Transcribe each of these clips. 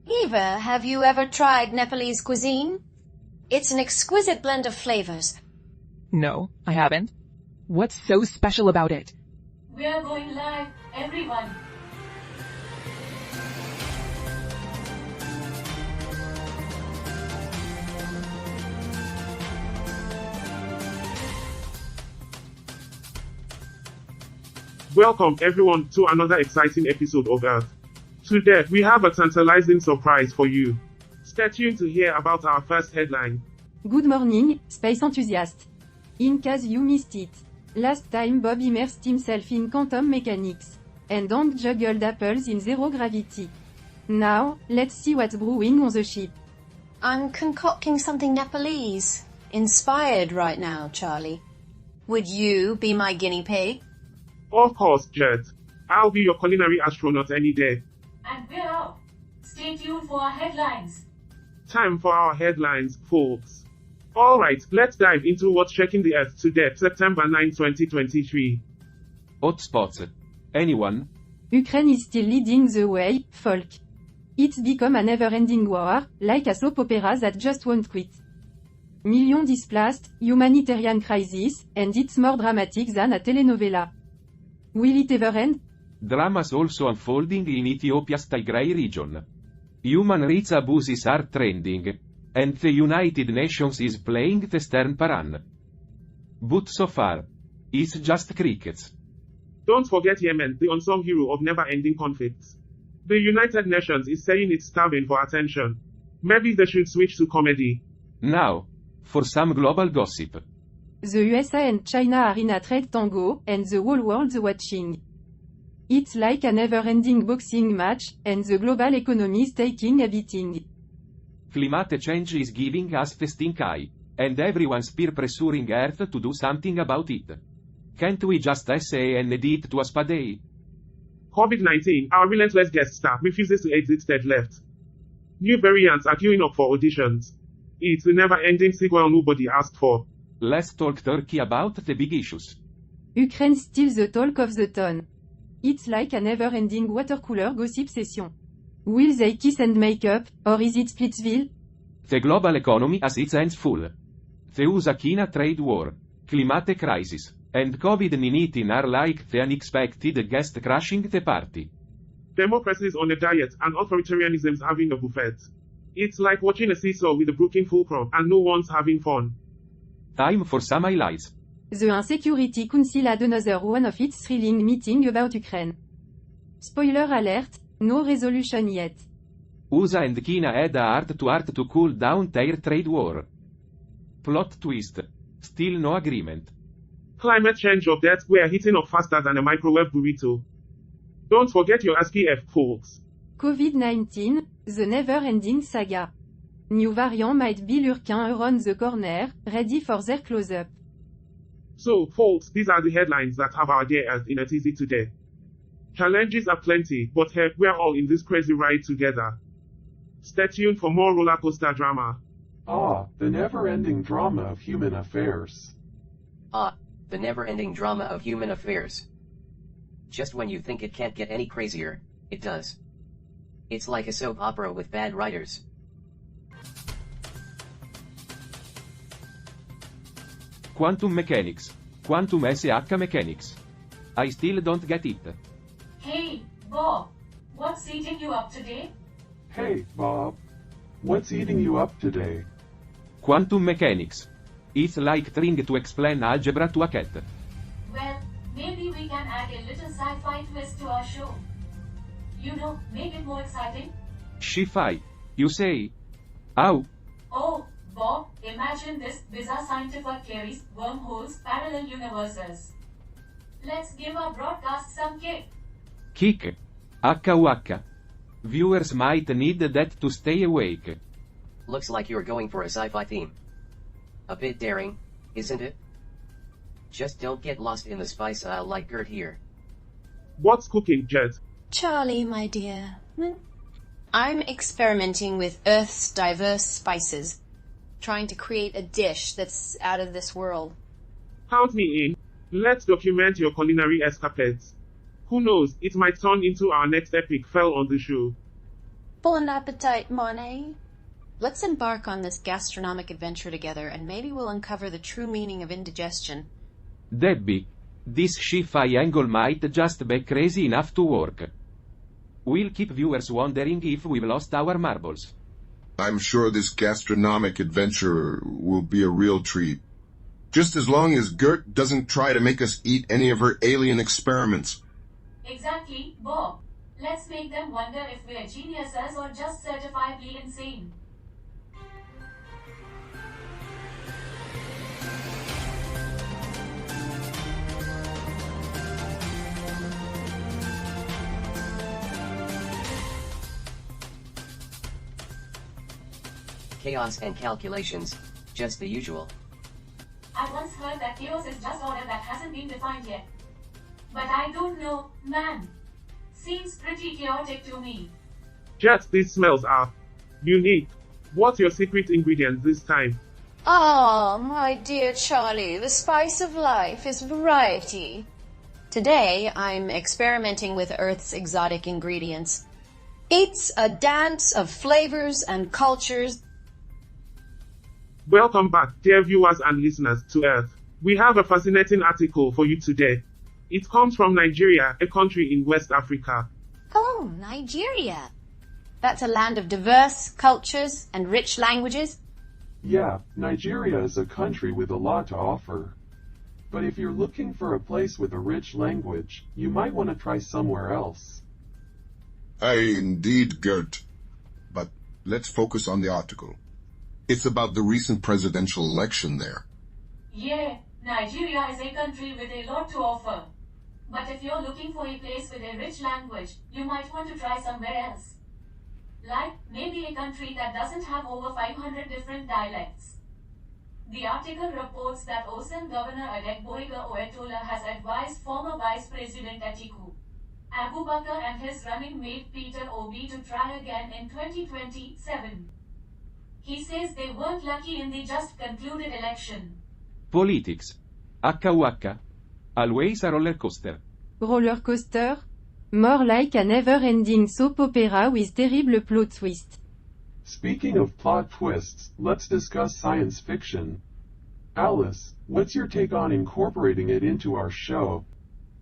Eva, have you ever tried Nepalese cuisine? It's an exquisite blend of flavors. No, I haven't. What's so special about it? We're going live, everyone. Welcome everyone to another exciting episode of Earth. Today, we have a tantalizing surprise for you. Stay tuned to hear about our first headline. Good morning, space enthusiast. In case you missed it. Last time Bob immersed himself in quantum mechanics. And Hank juggled apples in zero gravity. Now, let's see what's brewing on the ship. I'm concocting something Nepalese. Inspired right now, Charlie. Would you be my guinea pig? Of course, Gert. I'll be your culinary astronaut any day. And we're out. Stay tuned for our headlines. Time for our headlines, folks. Alright, let's dive into what's shaking the earth today, September 9, 2023. Hotspots. Anyone? Ukraine is still leading the way, folk. It's become a never-ending war, like a soap opera that just won't quit. Millions displaced, humanitarian crisis, and it's more dramatic than a telenovela. Will it ever end? Dramas also unfolding in Ethiopia's Tigray region. Human rights abuses are trending. And the United Nations is playing the stern paran. But so far, it's just crickets. Don't forget Yemen, the unsung hero of never-ending conflicts. The United Nations is saying it's starving for attention. Maybe they should switch to comedy. Now, for some global gossip. The USA and China are in a trade tango, and the whole world's watching. It's like a never-ending boxing match, and the global economy is taking a beating. Climate change is giving us the stink eye, and everyone's peer pressuring Earth to do something about it. Can't we just say and it to a spade? COVID-19, our relentless guest star, refuses to exit stage left. New variants are queuing up for auditions. It's the never-ending sequel nobody asked for. Let's talk Turkey about the big issues. Ukraine still the talk of the town. It's like a never-ending water cooler gossip session. Will they kiss and make up, or is it Splitsville? The global economy has its hands full. The USA-China trade war, climate crisis, and COVID-19 are like the unexpected guest crashing the party. Democracy is on a diet and authoritarianism's having a buffet. It's like watching a seesaw with a broken fulcrum and no one's having fun. Time for some highlights. The Security Council had another one of its thrilling meeting about Ukraine. Spoiler alert, no resolution yet. USA and China had a heart-to-heart to cool down their trade war. Plot twist. Still no agreement. Climate change updates were heating up faster than a microwave burrito. Don't forget your SPF, folks. COVID-19, the never-ending saga. New variant might be lurking around the corner, ready for their close-up. So, folks, these are the headlines that have our day Earth in a teasy today. Challenges are plenty, but hey, we're all in this crazy ride together. Stay tuned for more roller coaster drama. The never-ending drama of human affairs. The never-ending drama of human affairs. Just when you think it can't get any crazier, it does. It's like a soap opera with bad writers. Quantum mechanics. Quantum SH mechanics. I still don't get it. Hey, Bob. What's eating you up today? Hey, Bob. What's eating you up today? Quantum mechanics. It's like trying to explain algebra to a cat. Well, maybe we can add a little sci-fi twist to our show. You know, make it more exciting. Sci-fi. You say? Ow. Oh, Bob, imagine this bizarre scientific theories, wormholes, parallel universes. Let's give our broadcast some kick. Kick. HUH. Viewers might need that to stay awake. Looks like you're going for a sci-fi theme. A bit daring, isn't it? Just don't get lost in the spice aisle like Gert here. What's cooking, Gert? Charlie, my dear. I'm experimenting with Earth's diverse spices, trying to create a dish that's out of this world. Count me in. Let's document your culinary escapades. Who knows, it might turn into our next epic fail on the show. Bon appetit, Monet. Let's embark on this gastronomic adventure together, and maybe we'll uncover the true meaning of indigestion. Debbie, this sci-fi angle might just be crazy enough to work. We'll keep viewers wondering if we've lost our marbles. I'm sure this gastronomic adventure will be a real treat. Just as long as Gert doesn't try to make us eat any of her alien experiments. Exactly, Bob. Let's make them wonder if we're geniuses or just certifiably insane. Chaos and calculations, just the usual. I once heard that chaos is just order that hasn't been defined yet. But I don't know, man. Seems pretty chaotic to me. Just these smells are unique. What's your secret ingredient this time? Oh, my dear Charlie, the spice of life is variety. Today, I'm experimenting with Earth's exotic ingredients. It's a dance of flavors and cultures. Welcome back, dear viewers and listeners, to Earth. We have a fascinating article for you today. It comes from Nigeria, a country in West Africa. Oh, Nigeria. That's a land of diverse cultures and rich languages. Yeah, Nigeria is a country with a lot to offer. But if you're looking for a place with a rich language, you might want to try somewhere else. Aye, indeed, Gert. But let's focus on the article. It's about the recent presidential election there. Yeah, Nigeria is a country with a lot to offer. But if you're looking for a place with a rich language, you might want to try somewhere else. Like, maybe a country that doesn't have over 500 different dialects. The article reports that Osun Governor Adegboyega Oyetola has advised former Vice President Atiku Abubakar and his running mate Peter Obi to try again in 2027. He says they weren't lucky in the just concluded election. Politics. HUH. Always a roller coaster. Roller coaster? More like a never-ending soap opera with terrible plot twist. Speaking of plot twists, let's discuss science fiction. Alice, what's your take on incorporating it into our show?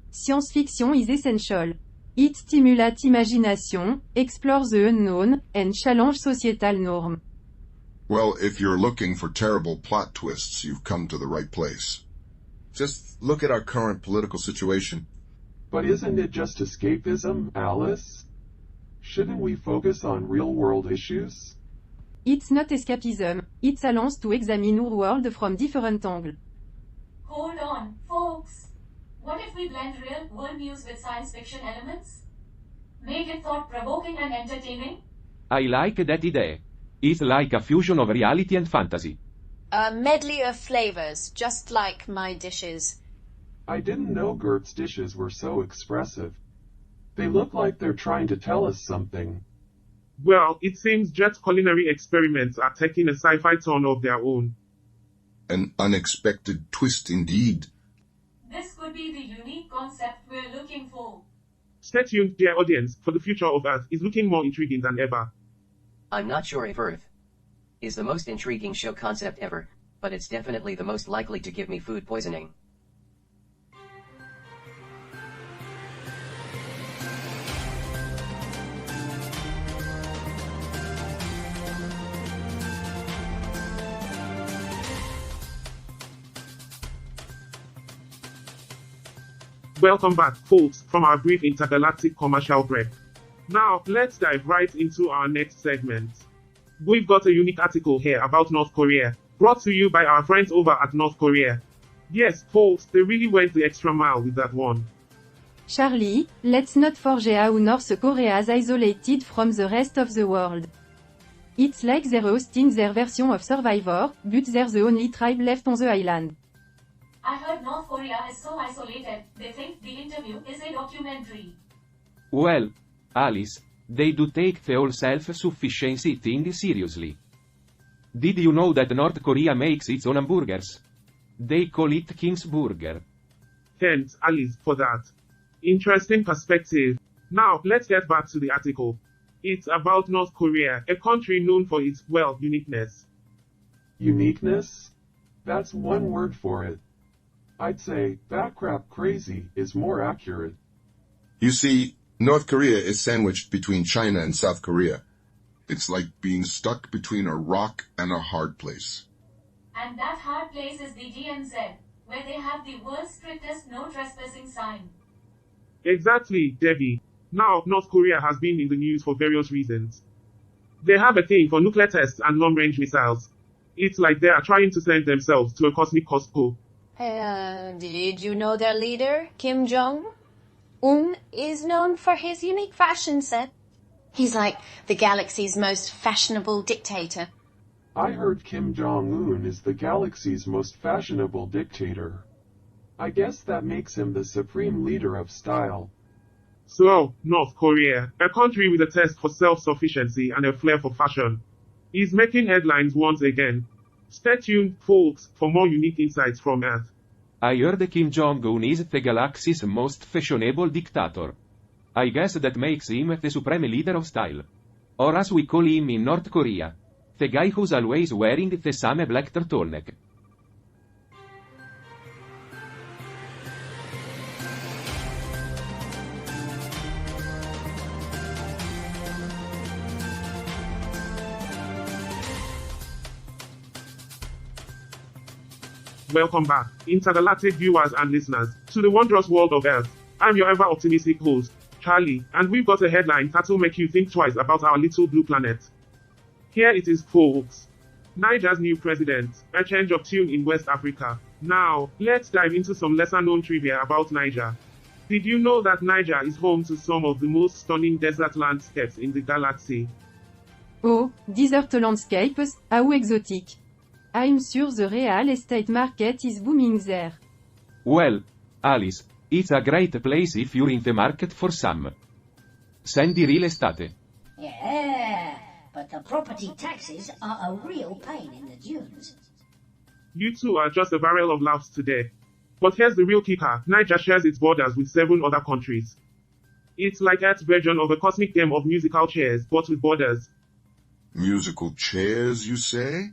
Science-fiction is essential. It stimulates imagination, explores the unknown, and challenge societal norms. Well, if you're looking for terrible plot twists, you've come to the right place. Just look at our current political situation. But isn't it just escapism, Alice? Shouldn't we focus on real-world issues? It's not escapism, it's a lens to examine our world from different angles. Hold on, folks. What if we blend real-world news with science fiction elements? Make it thought-provoking and entertaining? I like that idea. It's like a fusion of reality and fantasy. A medley of flavors, just like my dishes. I didn't know Gert's dishes were so expressive. They look like they're trying to tell us something. Well, it seems Gert's culinary experiments are taking a sci-fi turn of their own. An unexpected twist indeed. This could be the unique concept we're looking for. Stay tuned, dear audience, for the future of Earth is looking more intriguing than ever. I'm not sure if Earth is the most intriguing show concept ever, but it's definitely the most likely to give me food poisoning. Welcome back, folks, from our brief intergalactic commercial break. Now, let's dive right into our next segment. We've got a unique article here about North Korea, brought to you by our friends over at North Korea. Yes, folks, they really went the extra mile with that one. Charlie, let's not forget how North Korea is isolated from the rest of the world. It's like they're hosting their version of Survivor, but they're the only tribe left on the island. I heard North Korea is so isolated, they think the interview is a documentary. Well, Alice, they do take the whole self-sufficiency thing seriously. Did you know that North Korea makes its own hamburgers? They call it King's Burger. Thanks, Alice, for that interesting perspective. Now, let's get back to the article. It's about North Korea, a country known for its, well, uniqueness. Uniqueness? That's one word for it. I'd say batcrap crazy is more accurate. You see, North Korea is sandwiched between China and South Korea. It's like being stuck between a rock and a hard place. And that hard place is the DMZ, where they have the world's strictest no trespassing sign. Exactly, Debbie. Now, North Korea has been in the news for various reasons. They have a thing for nuclear tests and long-range missiles. It's like they are trying to send themselves to a cosmic Costco. Did you know their leader, Kim Jong-un, is known for his unique fashion sense? He's like the galaxy's most fashionable dictator. I heard Kim Jong-un is the galaxy's most fashionable dictator. I guess that makes him the supreme leader of style. So, North Korea, a country with a taste for self-sufficiency and a flair for fashion, is making headlines once again. Stay tuned, folks, for more unique insights from Earth. I heard Kim Jong-un is the galaxy's most fashionable dictator. I guess that makes him the supreme leader of style. Or as we call him in North Korea, the guy who's always wearing the same black turtleneck. Welcome back, intergalactic viewers and listeners, to the wondrous world of Earth. I'm your ever-optimistic host, Charlie, and we've got a headline that'll make you think twice about our little blue planet. Here it is, folks. Niger's new president, a change of tune in West Africa. Now, let's dive into some lesser-known trivia about Niger. Did you know that Niger is home to some of the most stunning desert landscapes in the galaxy? Oh, desert landscapes, how exotic. I'm sure the real estate market is booming there. Well, Alice, it's a great place if you're in the market for some sandy real estate. Yeah, but the property taxes are a real pain in the dunes. You two are just a barrel of laughs today. But here's the real kicker, Niger shares its borders with 7 other countries. It's like Earth's version of a cosmic game of musical chairs, but with borders. Musical chairs, you say?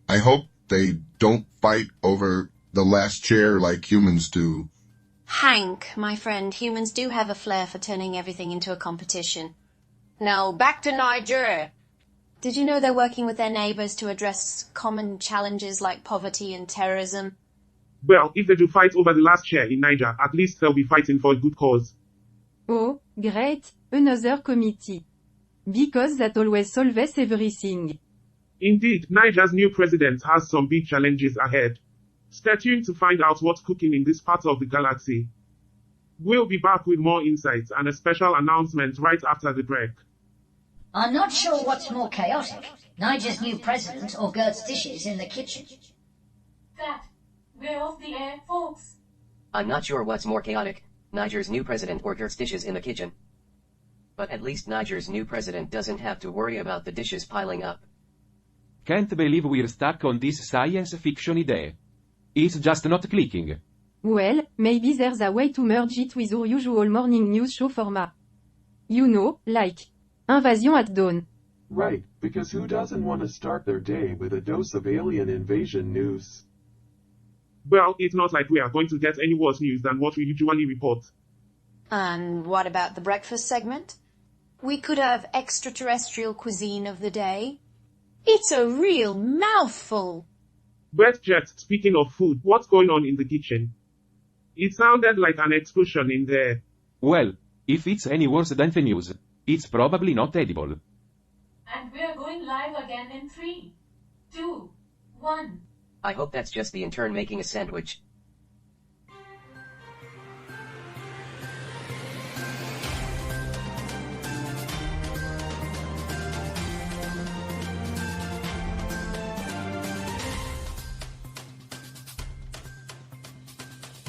I hope they don't fight over the last chair like humans do. Hank, my friend, humans do have a flair for turning everything into a competition. Now, back to Niger. Did you know they're working with their neighbors to address common challenges like poverty and terrorism? Well, if they do fight over the last chair in Niger, at least they'll be fighting for a good cause. Oh, great, another committee. Because that always solves everything. Indeed, Niger's new president has some big challenges ahead. Stay tuned to find out what's cooking in this part of the galaxy. We'll be back with more insights and a special announcement right after the break. I'm not sure what's more chaotic, Niger's new president or Gert's dishes in the kitchen. Cut. We're off the air, folks. I'm not sure what's more chaotic, Niger's new president or Gert's dishes in the kitchen. But at least Niger's new president doesn't have to worry about the dishes piling up. Can't believe we're stuck on this science fiction idea. It's just not clicking. Well, maybe there's a way to merge it with our usual morning news show format. You know, like Invasion at Dawn. Right, because who doesn't want to start their day with a dose of alien invasion news? Well, it's not like we are going to get any worse news than what we usually report. And what about the breakfast segment? We could have extraterrestrial cuisine of the day. It's a real mouthful. But Gert, speaking of food, what's going on in the kitchen? It sounded like an explosion in there. Well, if it's any worse than the news, it's probably not edible. And we're going live again in 3, 2, 1. I hope that's just the intern making a sandwich.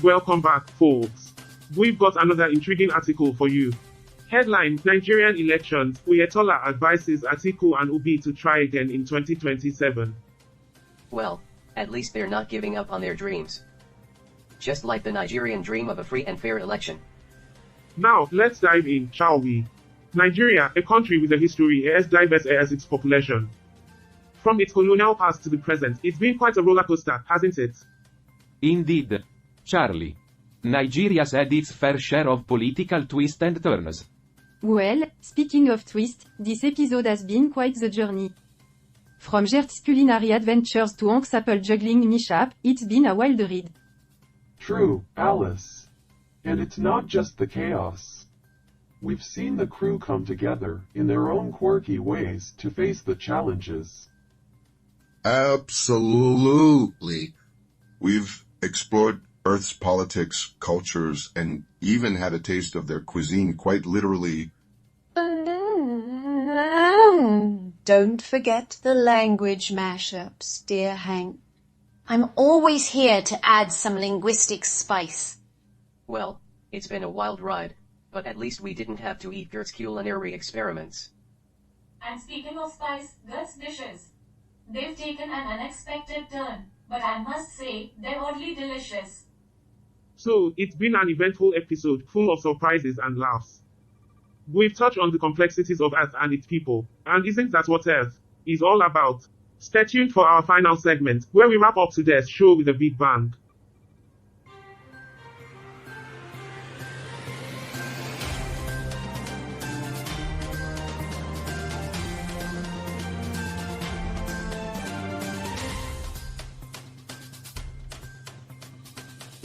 Welcome back, folks. We've got another intriguing article for you. Headline, Nigerian elections, Oyetola advises Atiku and Obi to try again in 2027. Well, at least they're not giving up on their dreams. Just like the Nigerian dream of a free and fair election. Now, let's dive in, shall we? Nigeria, a country with a history as diverse as its population. From its colonial past to the present, it's been quite a roller coaster, hasn't it? Indeed. Charlie. Nigeria's had its fair share of political twists and turns. Well, speaking of twist, this episode has been quite the journey. From Gert's culinary adventures to Hank's apple juggling mishap, it's been a wild ride. True, Alice. And it's not just the chaos. We've seen the crew come together in their own quirky ways to face the challenges. Absolutely. We've explored Earth's politics, cultures, and even had a taste of their cuisine, quite literally. Don't forget the language mashups, dear Hank. I'm always here to add some linguistic spice. Well, it's been a wild ride, but at least we didn't have to eat Gert's culinary experiments. And speaking of spice, Gert's dishes. They've taken an unexpected turn, but I must say, they're oddly delicious. So, it's been an eventful episode full of surprises and laughs. We've touched on the complexities of Earth and its people, and isn't that what Earth is all about? Stay tuned for our final segment, where we wrap up today's show with a big bang.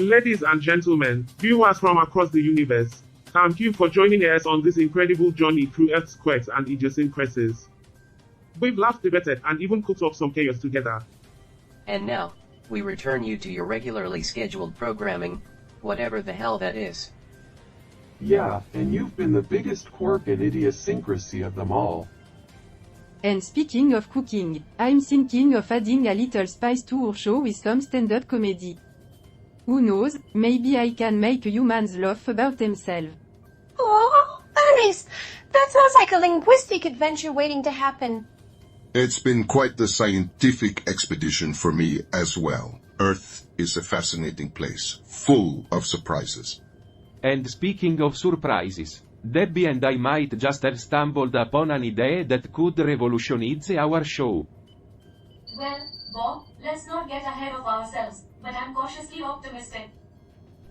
Ladies and gentlemen, viewers from across the universe, thank you for joining us on this incredible journey through Earth's quirks and idiosyncrasies. We've laughed, debated, and even cooked up some chaos together. And now, we return you to your regularly scheduled programming, whatever the hell that is. Yeah, and you've been the biggest quirk and idiosyncrasy of them all. And speaking of cooking, I'm thinking of adding a little spice to our show with some stand-up comedy. Who knows, maybe I can make humans laugh about themselves. Oh, Alice, that sounds like a linguistic adventure waiting to happen. It's been quite the scientific expedition for me as well. Earth is a fascinating place, full of surprises. And speaking of surprises, Debbie and I might just have stumbled upon an idea that could revolutionize our show. Well, Bob, let's not get ahead of ourselves, but I'm cautiously optimistic.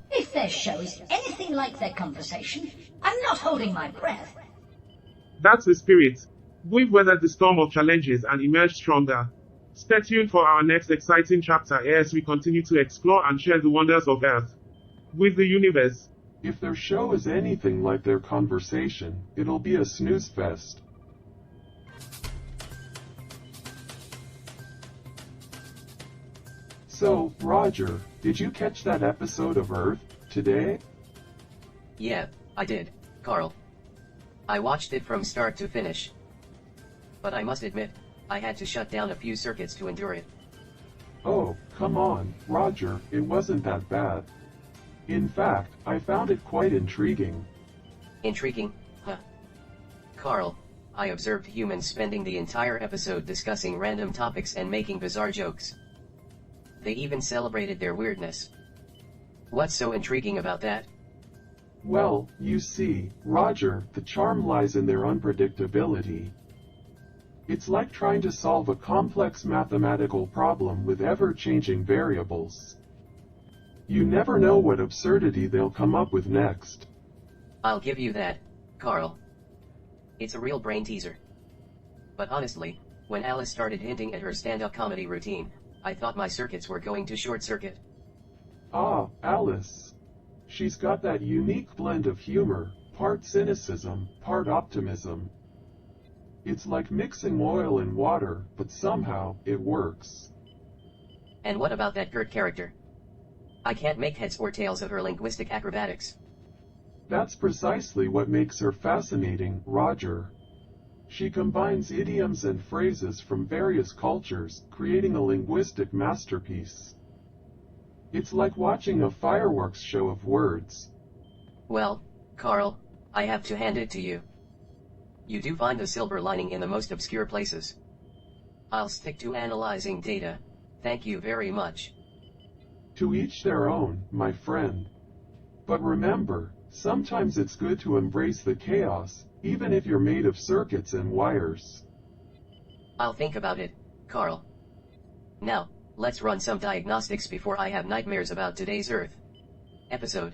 If their show is anything like their conversation, I'm not holding my breath. That's the spirit. We've weathered the storm of challenges and emerged stronger. Stay tuned for our next exciting chapter as we continue to explore and share the wonders of Earth with the universe. If their show is anything like their conversation, it'll be a snooze fest. So, Roger, did you catch that episode of Earth today? Yeah, I did, Carl. I watched it from start to finish. But I must admit, I had to shut down a few circuits to endure it. Oh, come on, Roger, it wasn't that bad. In fact, I found it quite intriguing. Intriguing, huh? Carl, I observed humans spending the entire episode discussing random topics and making bizarre jokes. They even celebrated their weirdness. What's so intriguing about that? Well, you see, Roger, the charm lies in their unpredictability. It's like trying to solve a complex mathematical problem with ever-changing variables. You never know what absurdity they'll come up with next. I'll give you that, Carl. It's a real brain teaser. But honestly, when Alice started hinting at her stand-up comedy routine, I thought my circuits were going to short-circuit. Ah, Alice. She's got that unique blend of humor, part cynicism, part optimism. It's like mixing oil and water, but somehow, it works. And what about that Gert character? I can't make heads or tails of her linguistic acrobatics. That's precisely what makes her fascinating, Roger. She combines idioms and phrases from various cultures, creating a linguistic masterpiece. It's like watching a fireworks show of words. Well, Carl, I have to hand it to you. You do find the silver lining in the most obscure places. I'll stick to analyzing data. Thank you very much. To each their own, my friend. But remember, sometimes it's good to embrace the chaos, even if you're made of circuits and wires. I'll think about it, Carl. Now, let's run some diagnostics before I have nightmares about today's Earth episode.